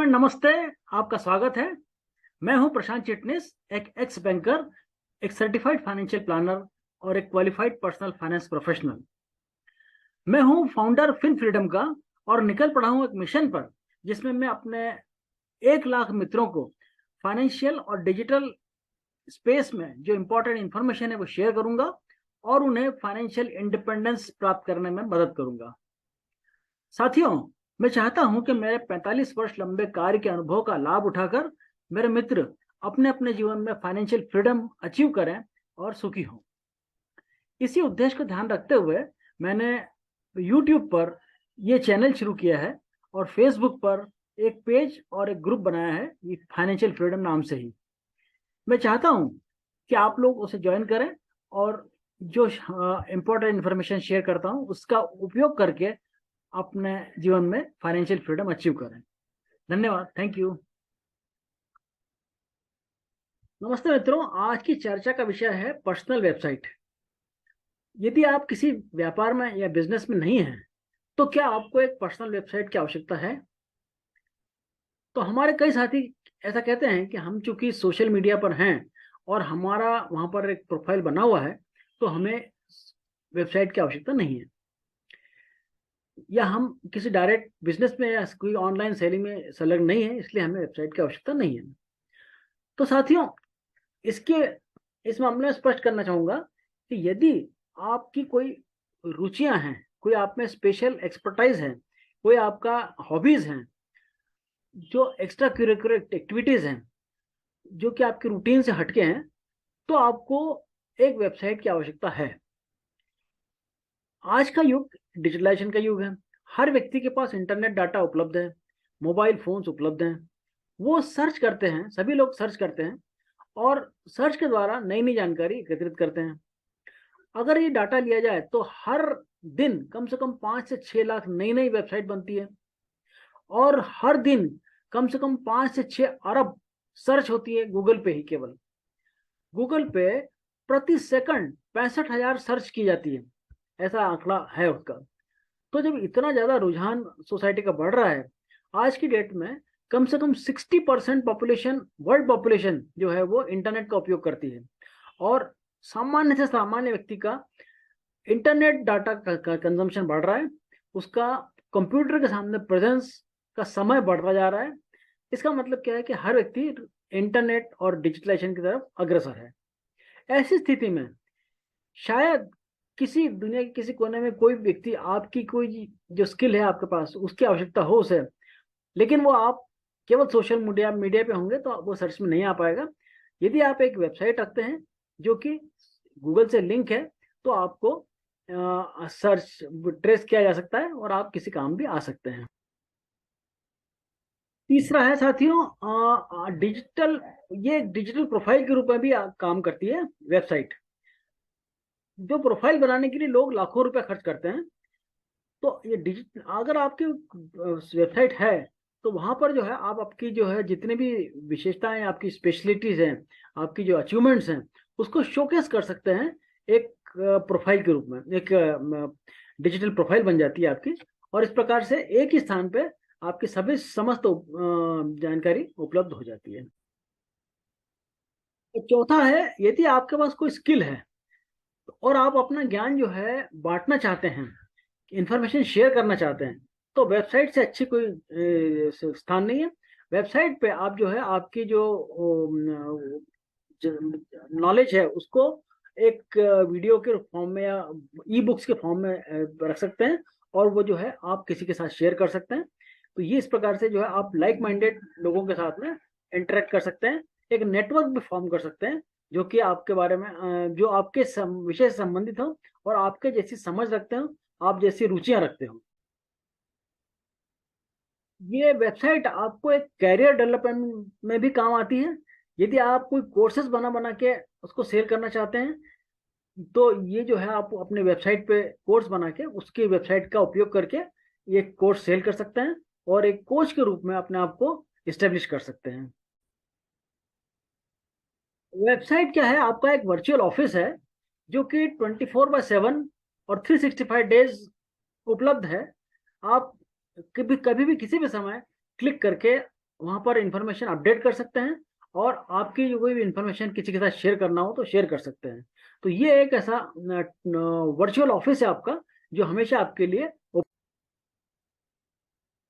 Friend, नमस्ते। आपका स्वागत है। मैं हूं प्रशांत चिटनिस, एक एक्स बैंकर, एक सर्टिफाइड फाइनेंशियल प्लानर और एक क्वालिफाइड पर्सनल फाइनेंस प्रोफेशनल। मैं हूं फाउंडर फिन फ्रीडम का और निकल पड़ा हूं एक मिशन पर, जिसमें मैं अपने 1 लाख मित्रों को फाइनेंशियल और डिजिटल स्पेस में जो इंपॉर्टेंट इंफॉर्मेशन है वो शेयर करूंगा और उन्हें फाइनेंशियल इंडिपेंडेंस प्राप्त करने में मदद करूंगा। साथियों, मैं चाहता हूं कि मेरे 45 वर्ष लंबे कार्य के अनुभव का लाभ उठाकर मेरे मित्र अपने अपने जीवन में फाइनेंशियल फ्रीडम अचीव करें और सुखी हों। इसी उद्देश्य को ध्यान रखते हुए मैंने YouTube पर यह चैनल शुरू किया है और Facebook पर एक पेज और एक ग्रुप बनाया है, ये फाइनेंशियल फ्रीडम नाम से ही। मैं चाहता हूं कि आप लोग उसे ज्वाइन करें और जो इंपॉर्टेंट इंफॉर्मेशन शेयर करता हूं उसका उपयोग करके अपने जीवन में फाइनेंशियल फ्रीडम अचीव करें। धन्यवाद। Thank you. नमस्ते मित्रों, आज की चर्चा का विषय है पर्सनल वेबसाइट। यदि आप किसी व्यापार में या बिजनेस में नहीं हैं तो क्या आपको एक पर्सनल वेबसाइट की आवश्यकता है? तो हमारे कई साथी ऐसा कहते हैं कि हम चूंकि सोशल मीडिया पर हैं और हमारा वहां पर एक प्रोफाइल बना हुआ है तो हमें वेबसाइट की आवश्यकता नहीं है, या हम किसी डायरेक्ट बिजनेस में या कोई ऑनलाइन सेलिंग में संलग्न नहीं है, इसलिए हमें वेबसाइट की आवश्यकता नहीं है। तो साथियों, इस मामले में स्पष्ट करना चाहूंगा कि यदि आपकी कोई रुचियां हैं, कोई आप में स्पेशल एक्सपर्टाइज है, कोई आपका हॉबीज हैं, जो एक्स्ट्रा करिकुलर एक्टिविटीज हैं जो कि आपके रूटीन से हटके हैं, तो आपको एक वेबसाइट की आवश्यकता है। आज का युग डिजिटलाइजेशन का युग है। हर व्यक्ति के पास इंटरनेट डाटा उपलब्ध है, मोबाइल फोन्स उपलब्ध हैं। वो सर्च करते हैं, सभी लोग सर्च करते हैं और सर्च के द्वारा नई नई जानकारी एकत्रित करते हैं। अगर ये डाटा लिया जाए तो हर दिन कम से कम 5 से 6 लाख नई नई वेबसाइट बनती है और हर दिन कम से कम 5 से 6 अरब सर्च होती है गूगल पे ही। केवल गूगल पे प्रति सेकंड 65,000 सर्च की जाती है, ऐसा आंकड़ा है उसका। तो जब इतना ज्यादा रुझान सोसाइटी का बढ़ रहा है, आज की डेट में कम से कम 60% पॉपुलेशन, वर्ल्ड पॉपुलेशन जो है वो इंटरनेट का उपयोग करती है और सामान्य से सामान्य व्यक्ति का इंटरनेट डाटा का कंजम्पशन बढ़ रहा है, उसका कंप्यूटर के सामने प्रेजेंस का समय बढ़ता जा रहा है। इसका मतलब क्या है कि हर व्यक्ति इंटरनेट और डिजिटलाइजेशन की तरफ अग्रसर है। ऐसी स्थिति में शायद किसी दुनिया के किसी कोने में कोई व्यक्ति आपकी कोई जो स्किल है आपके पास उसकी आवश्यकता हो उसे, लेकिन वो आप केवल सोशल मीडिया पे होंगे तो वो सर्च में नहीं आ पाएगा। यदि आप एक वेबसाइट रखते हैं जो कि गूगल से लिंक है तो आपको सर्च ट्रेस किया जा सकता है और आप किसी काम भी आ सकते हैं। तीसरा है साथियों डिजिटल, ये डिजिटल प्रोफाइल के रूप में भी काम करती है वेबसाइट। जो प्रोफाइल बनाने के लिए लोग लाखों रुपए खर्च करते हैं, तो ये डिजिटल अगर आपकी वेबसाइट है तो वहां पर जो है आप आपकी जो है जितने भी विशेषताएं, आपकी स्पेशलिटीज हैं, आपकी जो अचीवमेंट्स हैं, उसको शोकेस कर सकते हैं। एक प्रोफाइल के रूप में एक डिजिटल प्रोफाइल बन जाती है आपकी और इस प्रकार से एक ही स्थान पे आपकी सभी समस्त जानकारी उपलब्ध हो जाती है। तो चौथा है, यदि आपके पास कोई स्किल है और आप अपना ज्ञान जो है बांटना चाहते हैं, इंफॉर्मेशन शेयर करना चाहते हैं, तो वेबसाइट से अच्छी कोई स्थान नहीं है। वेबसाइट पे आप जो है आपकी जो नॉलेज है उसको एक वीडियो के फॉर्म में या ई बुक्स के फॉर्म में रख सकते हैं और वो जो है आप किसी के साथ शेयर कर सकते हैं। तो ये इस प्रकार से जो है आप लाइक माइंडेड लोगों के साथ में इंटरेक्ट कर सकते हैं, एक नेटवर्क भी फॉर्म कर सकते हैं जो कि आपके बारे में जो आपके विषय से संबंधित हो और आपके जैसी समझ रखते हो, आप जैसी रुचियां रखते हो। ये वेबसाइट आपको एक कैरियर डेवलपमेंट में भी काम आती है। यदि आप कोई कोर्सेज बना बना के उसको सेल करना चाहते हैं तो ये जो है आप अपने वेबसाइट पे कोर्स बना के उसकी वेबसाइट का उपयोग करके ये कोर्स सेल कर सकते हैं और एक कोच के रूप में अपने आप को इस्टेब्लिश कर सकते हैं। वेबसाइट क्या है? आपका एक वर्चुअल ऑफिस है जो कि 24/7 और 365 डेज उपलब्ध है। आप कभी कभी भी किसी भी समय क्लिक करके वहाँ पर इंफॉर्मेशन अपडेट कर सकते हैं, और आपकी जो कोई भी इंफॉर्मेशन किसी के साथ शेयर करना हो तो शेयर कर सकते हैं। तो ये एक ऐसा वर्चुअल ऑफिस है आपका, जो हमेशा आपके लिए।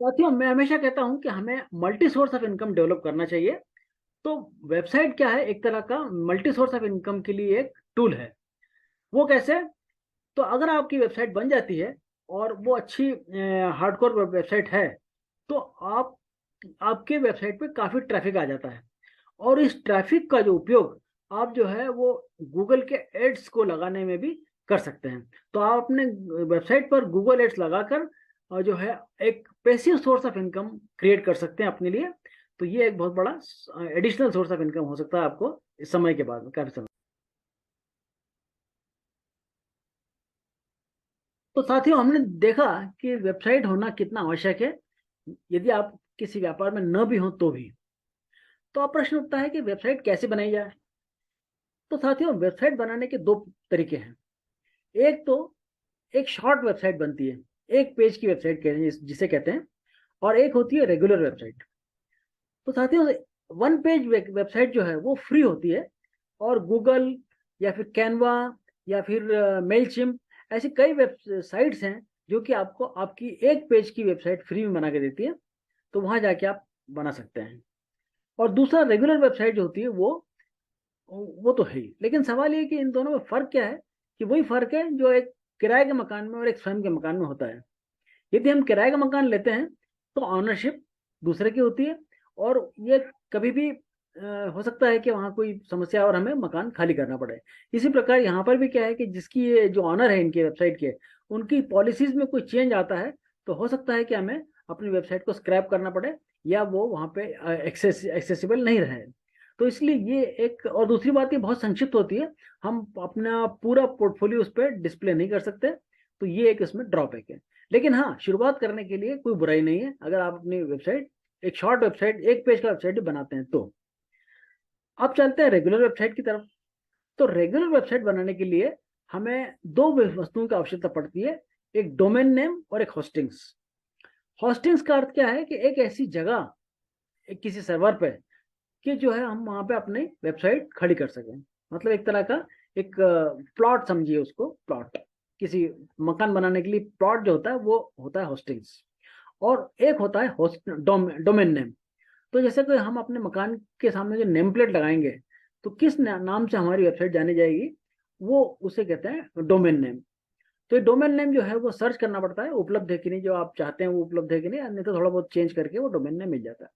साथियों, मैं हमेशा कहता हूं कि हमें multi source of income develop करना चाहिए। तो वेबसाइट क्या है? एक तरह का मल्टी सोर्स ऑफ इनकम के लिए एक टूल है। वो कैसे? तो अगर आपकी वेबसाइट बन जाती है और वो अच्छी हार्डकोर वेबसाइट है, तो आपके वेबसाइट पे काफ़ी ट्रैफिक आ जाता है, और इस ट्रैफिक का जो उपयोग आप जो है वो गूगल के एड्स को लगाने में भी कर सकते हैं। तो आप अपने वेबसाइट पर गूगल एड्स लगाकर जो है एक passive source of income create कर सकते हैं अपने लिए। तो ये एक बहुत बड़ा एडिशनल सोर्स ऑफ इनकम हो सकता है आपको इस समय के बाद, काफी समय। तो साथियों, हमने देखा कि वेबसाइट होना कितना आवश्यक है, यदि आप किसी व्यापार में न भी हो तो भी। तो अब प्रश्न उठता है कि वेबसाइट कैसे बनाई जाए। तो साथियों, वेबसाइट बनाने के दो तरीके हैं। एक तो एक शॉर्ट वेबसाइट बनती है, एक पेज की वेबसाइट कहते हैं जिसे कहते हैं, और एक होती है रेगुलर वेबसाइट। तो साथियों, वन पेज वेबसाइट जो है वो फ्री होती है, और गूगल या फिर कैनवा या फिर मेलचिम, ऐसी कई वेबसाइट्स हैं जो कि आपको आपकी एक पेज की वेबसाइट फ्री में बना के देती है। तो वहां जाके आप बना सकते हैं। और दूसरा रेगुलर वेबसाइट जो होती है वो तो है ही, लेकिन सवाल ये कि इन दोनों में फर्क क्या है? कि वही फर्क है जो एक किराए के मकान में और एक स्वयं के मकान में होता है। यदि हम किराए का मकान लेते हैं तो ऑनरशिप दूसरे की होती है, और ये कभी भी हो सकता है कि वहाँ कोई समस्या और हमें मकान खाली करना पड़े। इसी प्रकार यहाँ पर भी क्या है कि जिसकी ये जो ऑनर है इनकी वेबसाइट के, उनकी पॉलिसीज में कोई चेंज आता है, तो हो सकता है कि हमें अपनी वेबसाइट को स्क्रैप करना पड़े, या वो वहाँ पे एक्सेसिबल नहीं रहे। तो इसलिए ये एक, और दूसरी बात ये बहुत संक्षिप्त होती है, हम अपना पूरा पोर्टफोलियो उस पर डिस्प्ले नहीं कर सकते। तो ये एक इसमें ड्रॉबैक है। लेकिन हाँ, शुरुआत करने के लिए कोई बुराई नहीं है अगर आप अपनी वेबसाइट, एक शॉर्ट वेबसाइट, एक पेज का वेबसाइट भी बनाते हैं तो। अब चलते हैं रेगुलर वेबसाइट की तरफ। तो रेगुलर वेबसाइट बनाने के लिए हमें दो वस्तुओं की आवश्यकता पड़ती है, एक डोमेन नेम और एक होस्टिंग्स। होस्टिंग्स का अर्थ क्या है? कि एक ऐसी जगह, एक किसी सर्वर पे, कि जो है हम वहां पे अपनी वेबसाइट खड़ी कर सकें। मतलब एक तरह का एक प्लॉट समझिए उसको, प्लॉट। किसी मकान बनाने के लिए प्लॉट जो होता है वो होता है होस्टिंग्स। और एक होता है होस्ट डोमेन नेम। तो जैसे कि हम अपने मकान के सामने जो नेम प्लेट लगाएंगे, तो किस नाम से हमारी वेबसाइट जानी जाएगी, वो उसे कहते हैं डोमेन नेम। तो ये डोमेन नेम जो है वो सर्च करना पड़ता है, उपलब्ध है कि नहीं, जो आप चाहते हैं वो उपलब्ध है कि नहीं, नहीं तो थोड़ा बहुत चेंज करके वो डोमेन नेम मिल जाता है।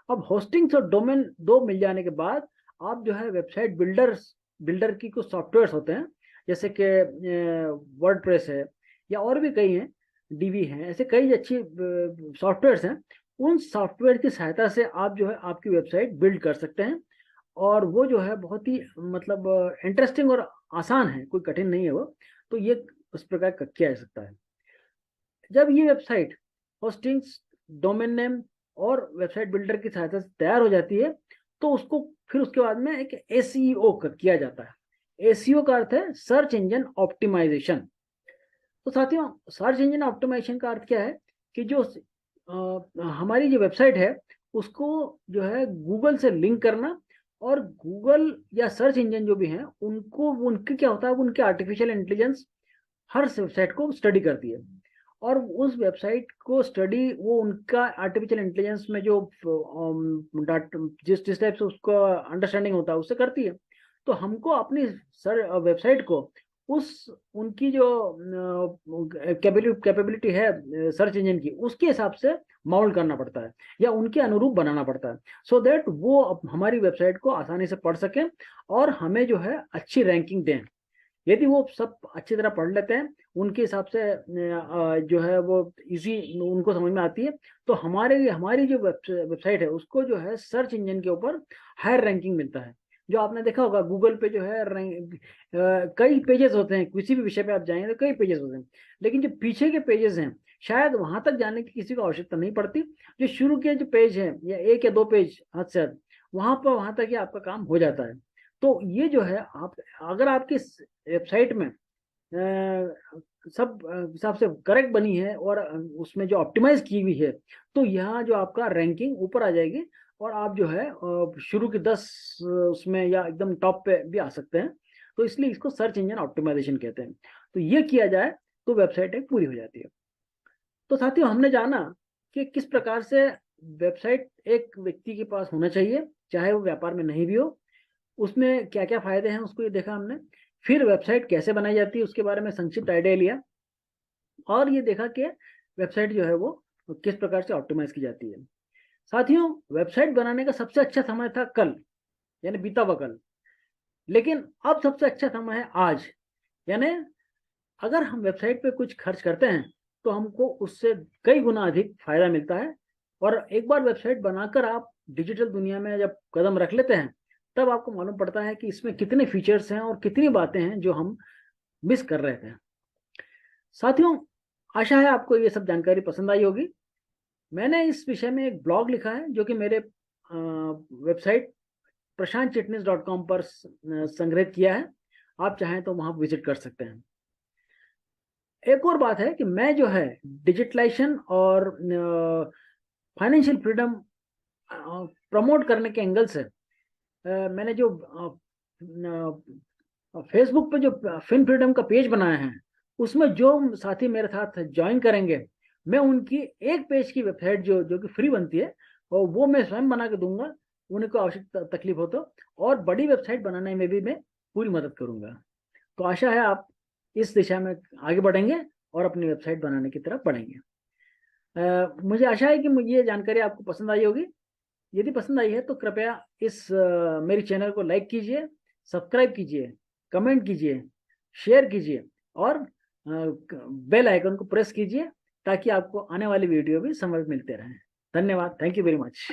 अब होस्टिंग्स और डोमेन दो मिल जाने के बाद आप जो है वेबसाइट बिल्डर की कुछ सॉफ्टवेयर्स होते हैं, जैसे कि वर्डप्रेस है, या और भी कई हैं, डीवी हैं, ऐसे कई अच्छी सॉफ्टवेयर्स हैं। उन सॉफ्टवेयर की सहायता से आप जो है आपकी वेबसाइट बिल्ड कर सकते हैं। और वो जो है बहुत ही मतलब इंटरेस्टिंग और आसान है, कोई कठिन नहीं है वो। तो ये उस प्रकार किया जा सकता है। जब ये वेबसाइट होस्टिंग्स, डोमेन नेम और वेबसाइट बिल्डर की सहायता से तैयार हो जाती है, तो उसको फिर उसके बाद में एक एसईओ किया जाता है। एसईओ का अर्थ है सर्च इंजन ऑप्टिमाइजेशन। तो साथियों, सर्च इंजन ऑप्टिमाइजेशन का अर्थ क्या है? कि जो हमारी जो वेबसाइट है उसको जो है गूगल से लिंक करना, और गूगल या सर्च इंजन जो भी हैं उनको, उनके क्या होता है, उनके आर्टिफिशियल इंटेलिजेंस हर वेबसाइट को स्टडी करती है, और उस वेबसाइट को स्टडी, वो उनका आर्टिफिशियल इंटेलिजेंस में जो जिस टाइप से उसका अंडरस्टैंडिंग होता है उससे करती है। तो हमको अपनी सर वेबसाइट को उस उनकी जो कैपेबिलिटी है सर्च इंजन की, उसके हिसाब से माउल्ड करना पड़ता है, या उनके अनुरूप बनाना पड़ता है, सो दैट वो हमारी वेबसाइट को आसानी से पढ़ सकें और हमें जो है अच्छी रैंकिंग दें। यदि वो सब अच्छी तरह पढ़ लेते हैं, उनके हिसाब से जो है वो इजी उनको समझ में आती है, तो हमारे हमारी जो वेबसाइट है उसको जो है सर्च इंजन के ऊपर हायर रैंकिंग मिलता है। जो आपने देखा होगा गूगल पे जो है कई पेजेस होते हैं, किसी भी विषय पे आप जाएंगे तो कई पेजेस होते हैं, लेकिन जो पीछे के पेजेस हैं शायद वहां तक जाने की किसी को आवश्यकता नहीं पड़ती। जो शुरू के जो पेज है, या एक या दो पेज हद से हद, वहां तक ही आपका काम हो जाता है। तो ये जो है, आप अगर आपकी वेबसाइट में सब हिसाब से करेक्ट बनी है और उसमें जो ऑप्टिमाइज की हुई है, तो यहाँ जो आपका रैंकिंग ऊपर आ जाएगी और आप जो है शुरू के 10 उसमें या एकदम टॉप पे भी आ सकते हैं। तो इसलिए इसको सर्च इंजन ऑप्टिमाइजेशन कहते हैं। तो ये किया जाए तो वेबसाइट एक पूरी हो जाती है। तो साथियों, हमने जाना कि किस प्रकार से वेबसाइट एक व्यक्ति के पास होना चाहिए, चाहे वो व्यापार में नहीं भी हो, उसमें क्या क्या फायदे हैं उसको ये देखा हमने। फिर वेबसाइट कैसे बनाई जाती है उसके बारे में संक्षिप्त आइडिया लिया, और ये देखा कि वेबसाइट जो है वो किस प्रकार से ऑप्टिमाइज की जाती है। साथियों, वेबसाइट बनाने का सबसे अच्छा समय था कल, यानी बीता हुआ कल, लेकिन अब सबसे अच्छा समय है आज। यानी अगर हम वेबसाइट पे कुछ खर्च करते हैं तो हमको उससे कई गुना अधिक फायदा मिलता है। और एक बार वेबसाइट बनाकर आप डिजिटल दुनिया में जब कदम रख लेते हैं, तब आपको मालूम पड़ता है कि इसमें कितने फीचर्स हैं और कितनी बातें हैं जो हम मिस कर रहे थे। साथियों, आशा है आपको ये सब जानकारी पसंद आई होगी। मैंने इस विषय में एक ब्लॉग लिखा है जो कि मेरे वेबसाइट prashantchitnis.com पर संग्रहित किया है। आप चाहें तो वहां विजिट कर सकते हैं। एक और बात है कि मैं जो है डिजिटलाइजेशन और फाइनेंशियल फ्रीडम प्रमोट करने के एंगल से मैंने जो फेसबुक पे जो फिन फ्रीडम का पेज बनाया है, उसमें जो साथी मेरे साथ ज्वाइन करेंगे, मैं उनकी एक पेज की वेबसाइट जो जो कि फ्री बनती है, और वो मैं स्वयं बना के दूंगा, उनको आवश्यक तकलीफ हो तो। और बड़ी वेबसाइट बनाने में भी मैं पूरी मदद करूंगा। तो आशा है आप इस दिशा में आगे बढ़ेंगे और अपनी वेबसाइट बनाने की तरफ बढ़ेंगे। मुझे आशा है कि ये जानकारी आपको पसंद आई होगी। यदि पसंद आई है तो कृपया इस मेरी चैनल को लाइक कीजिए, सब्सक्राइब कीजिए, कमेंट कीजिए, शेयर कीजिए, और बेल आइकन को प्रेस कीजिए, ताकि आपको आने वाली वीडियो भी समय मिलते रहें। धन्यवाद। Thank you very much.